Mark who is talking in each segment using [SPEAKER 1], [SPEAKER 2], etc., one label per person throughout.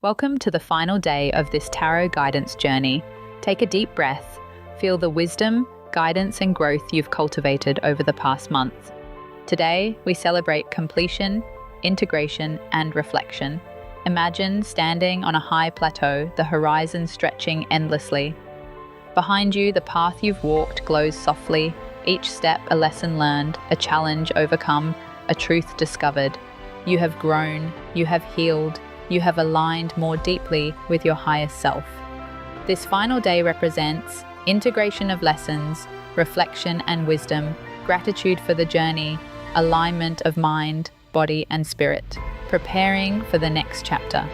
[SPEAKER 1] Welcome to the final day of this tarot guidance journey. Take a deep breath, feel the wisdom, guidance, and growth you've cultivated over the past month. Today, we celebrate completion, integration, and reflection. Imagine standing on a high plateau, the horizon stretching endlessly. Behind you, the path you've walked glows softly, each step a lesson learned, a challenge overcome, a truth discovered. You have grown, you have healed, you have aligned more deeply with your highest self. This final day represents integration of lessons, reflection and wisdom, gratitude for the journey, alignment of mind, body, and spirit, preparing for the next chapter.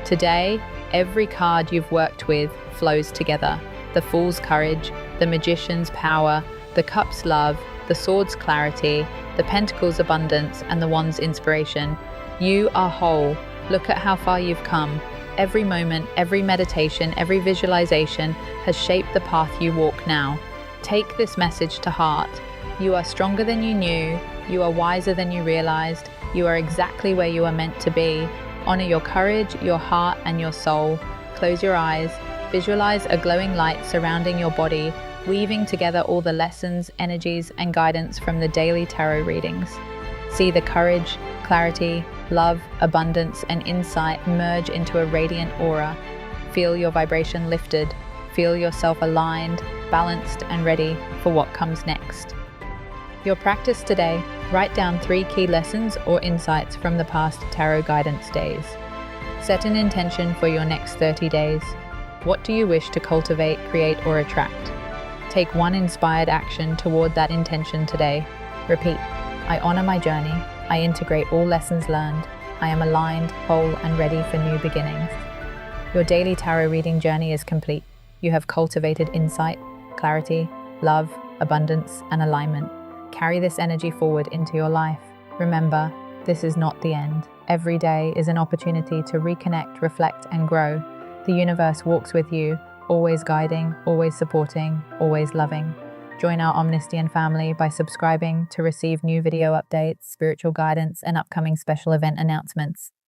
[SPEAKER 1] Today, every card you've worked with flows together. The Fool's courage, the Magician's power, the Cup's love, the Sword's clarity, the Pentacle's abundance, and the Wand's inspiration. You are whole. Look at how far you've come. Every moment, every meditation, every visualization has shaped the path you walk now. Take this message to heart. You are stronger than you knew. You are wiser than you realized. You are exactly where you are meant to be. Honor your courage, your heart, and your soul. Close your eyes. Visualize a glowing light surrounding your body, weaving together all the lessons, energies, and guidance from the daily tarot readings. See the courage, clarity, love, abundance, and insight merge into a radiant aura. Feel your vibration lifted. Feel yourself aligned, balanced, and ready for what comes next. Your practice today: write down 3 key lessons or insights from the past tarot guidance days. Set an intention for your next 30 days. What do you wish to cultivate, create, or attract? Take one inspired action toward that intention today. Repeat: I honor my journey. I integrate all lessons learned. I am aligned, whole, and ready for new beginnings. Your daily tarot reading journey is complete. You have cultivated insight, clarity, love, abundance, and alignment. Carry this energy forward into your life. Remember, this is not the end. Every day is an opportunity to reconnect, reflect, and grow. The universe walks with you, always guiding, always supporting, always loving. Join our Omnistian family by subscribing to receive new video updates, spiritual guidance, and upcoming special event announcements.